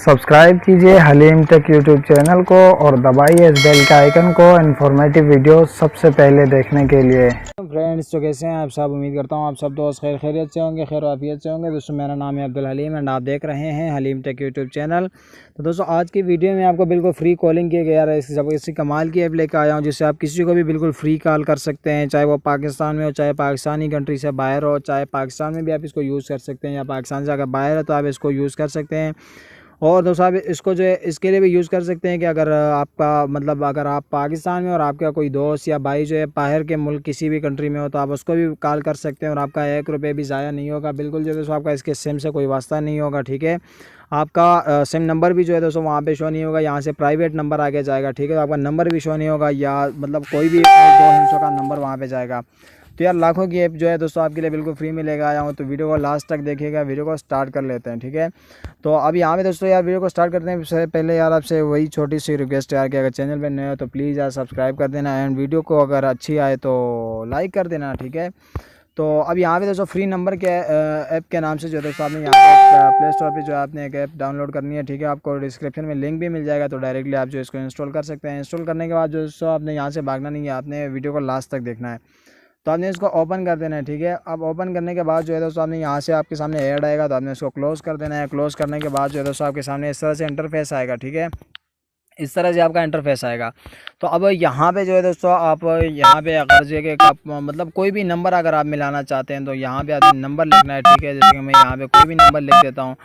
Subscribe कीजिए haleem take YouTube channel को और दबाइए इस बेल के आइकन को इन्फॉर्मेटिव वीडियो सबसे पहले देखने के लिए। फ्रेंड्स, तो कैसे हैं आप सब? उम्मीद करता हूं आप सब दोस्त खैरियत से होंगे, खैर वाफियत से होंगे। दोस्तों, मेरा नाम है अब्दुल हलीम एंड आप देख रहे हैं हलीम टेक यूट्यूब चैनल। तो दोस्तों, आज की वीडियो में आपको बिल्कुल फ्री कॉलिंग किया गया है। इसी कमाल की ऐप लेकर आया हूँ जिससे आप किसी को भी बिल्कुल फ्री कॉल कर सकते हैं, चाहे वो पाकिस्तान में हो, चाहे पाकिस्तानी कंट्री से बाहर हो, चाहे पाकिस्तान में भी आप इसको यूज़ कर सकते हैं या पाकिस्तान से अगर बाहर है तो आप इसको यूज़ कर सकते हैं। और दोस्तों, आप इसको जो है इसके लिए भी यूज़ कर सकते हैं कि अगर आपका मतलब अगर आप पाकिस्तान में और आपका कोई दोस्त या भाई जो है बाहर के मुल्क किसी भी कंट्री में हो तो आप उसको भी कॉल कर सकते हैं और आपका 1 रुपये भी ज़ाया नहीं होगा। बिल्कुल जो है दोस्तों, आपका इसके सिम से कोई वास्ता नहीं होगा, ठीक है। आपका सिम नंबर भी जो है दोस्तों वहाँ पे शो नहीं होगा, यहाँ से प्राइवेट नंबर आगे जाएगा, ठीक है। तो आपका नंबर भी शो नहीं होगा या मतलब कोई भी दो हिस्सों का नंबर वहाँ पे जाएगा। तो यार, लाखों की ऐप जो है दोस्तों आपके लिए बिल्कुल फ्री में लेकर आया हूँ। तो वीडियो को लास्ट तक देखिएगा, वीडियो को स्टार्ट कर लेते हैं, ठीक है। तो अब यहाँ पे दोस्तों यार वीडियो को स्टार्ट करते हैं उससे पहले यार आपसे वही छोटी सी रिक्वेस्ट है यार कि अगर चैनल पे नए हो तो प्लीज़ यार सब्सक्राइब कर देना एंड वीडियो को अगर अच्छी आए तो लाइक कर देना, ठीक है। तो अब यहाँ पे दोस्तों फ्री नंबर के ऐप के नाम से जो है दोस्तों आपने यहाँ पे प्ले स्टोर पे जो है आपने एक ऐप डाउनलोड करनी है, ठीक है। आपको डिस्क्रिप्शन में लिंक भी मिल जाएगा, तो डायरेक्टली आप जो इसको इंस्टॉल कर सकते हैं। इंस्टॉल करने के बाद जो दोस्तों आपने यहाँ से भागना नहीं है, आपने वीडियो को लास्ट तक देखना है। तो आपने इसको ओपन कर देना है, ठीक है। अब ओपन करने के बाद जो है दोस्तों आपने यहाँ से आपके सामने ऐड आएगा तो आपने इसको क्लोज़ कर देना है। क्लोज़ करने के बाद जो है दोस्तों आपके सामने इस तरह से इंटरफेस आएगा, ठीक है। इस तरह से आपका इंटरफेस आएगा। तो अब यहाँ पे जो है दोस्तों आप यहाँ पे अगर जो है कि आप मतलब कोई भी नंबर अगर आप मिलाना चाहते हैं तो यहाँ पे आपने नंबर लिखना है, ठीक है। जैसे कि मैं यहाँ पे कोई भी नंबर लिख देता हूँ।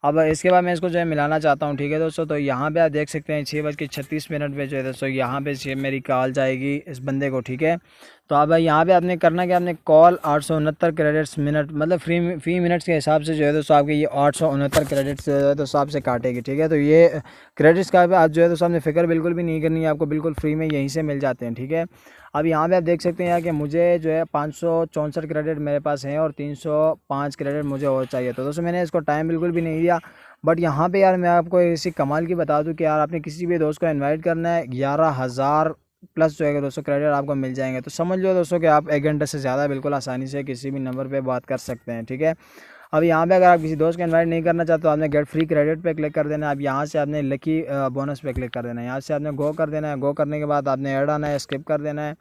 अब इसके बाद मैं इसको जो है मिलाना चाहता हूँ, ठीक है दोस्तों। तो यहाँ पे आप देख सकते हैं 6:36 पे जो है दोस्तों यहाँ पे मेरी कॉल जाएगी इस बंदे को, ठीक है। तो अब यहाँ पे आपने करना क्या, आपने कॉल 869 क्रेडिट्स मिनट मतलब फी मिनट्स के हिसाब से जो है दोस्तों आपके ये 869 क्रेडिट्स जो है दोस्तों आपसे काटेगी, ठीक है। तो ये क्रेडिट्स का आज जो है दोस्तों आपने फिक्र बिल्कुल भी नहीं करनी है, आपको बिल्कुल फ्री में यहीं से मिल जाते हैं, ठीक है। अब यहाँ पे आप देख सकते हैं यार कि मुझे जो है 564 क्रेडिट मेरे पास हैं और 305 क्रेडिट मुझे और चाहिए। तो दोस्तों मैंने इसको टाइम बिल्कुल भी नहीं दिया। बट यहाँ पे यार मैं आपको इसी कमाल की बता दूँ कि यार आपने किसी भी दोस्त को इनवाइट करना है, 11,000 प्लस जो है दोस्तों क्रेडिट आपको मिल जाएंगे। तो समझ लो दोस्तों कि आप 1 घंटे से ज़्यादा बिल्कुल आसानी से किसी भी नंबर पे बात कर सकते हैं, ठीक है। अब यहाँ पे अगर आप किसी दोस्त को इनवाइट नहीं करना चाहते तो आपने गेट फ्री क्रेडिट पे क्लिक कर देना है। अब यहाँ से आपने लकी बोनस पे क्लिक कर देना है। यहाँ से आपने गो कर देना है। गो करने के बाद आपने ऐड आना है, स्किप कर देना है।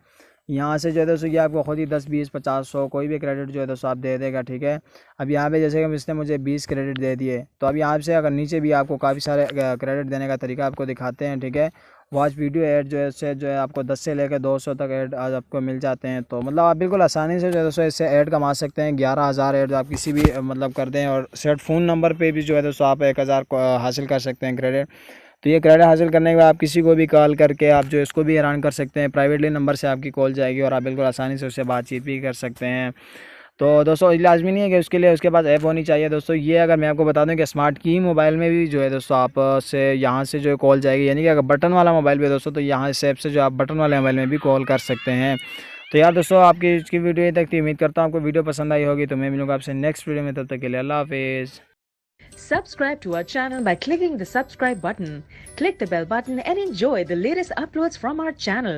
यहाँ से जो है दोस्तों ये आपको खुद ही 10, 20, 50, 100 कोई भी क्रेडिट जो है दोस्तों आप दे देगा, ठीक है। अब यहाँ पे जैसे कि इसने मुझे 20 क्रेडिट दे दिए, तो अब यहाँ से अगर नीचे भी आपको काफ़ी सारे क्रेडिट देने का तरीका आपको दिखाते हैं, ठीक है। वॉच वीडियो ऐड जो है आपको 10 से लेकर 200 तक ऐड आज आपको मिल जाते हैं। तो मतलब आप बिल्कुल आसानी से जो है दोस्तों इससे ऐड कमा सकते हैं। 11,000 ऐड आप किसी भी मतलब कर दें और सेट फ़ोन नंबर पे भी जो है दोस्तों आप 1,000 हासिल कर सकते हैं क्रेडिट। तो ये क्रेडिट हासिल करने के बाद आप किसी को भी कॉल करके आप जो इसको भी हैरान कर सकते हैं। प्राइवेटली नंबर से आपकी कॉल जाएगी और आप बिल्कुल आसानी से उससे बातचीत भी कर सकते हैं। तो दोस्तों लाजमी नहीं है कि उसके लिए उसके पास ऐप होनी चाहिए दोस्तों। ये अगर मैं आपको बता दूं कि स्मार्ट की मोबाइल में भी जो है दोस्तों आप से यहाँ से जो है कॉल जाएगी, यानी कि अगर बटन वाला मोबाइल पे दोस्तों तो यहाँ इस ऐप से जो आप बटन वाले मोबाइल में भी कॉल कर सकते हैं। तो यार दोस्तों, आपकी इसकी वीडियो ये तक थी। उम्मीद करता हूँ आपको वीडियो पसंद आई होगी। तो मैं मिलूँगा आपसे नेक्स्ट वीडियो में, तब तक के लिए अल्लाह हाफिज़। Subscribe to our channel by clicking the subscribe button. Click the bell button and enjoy the latest uploads from our channel.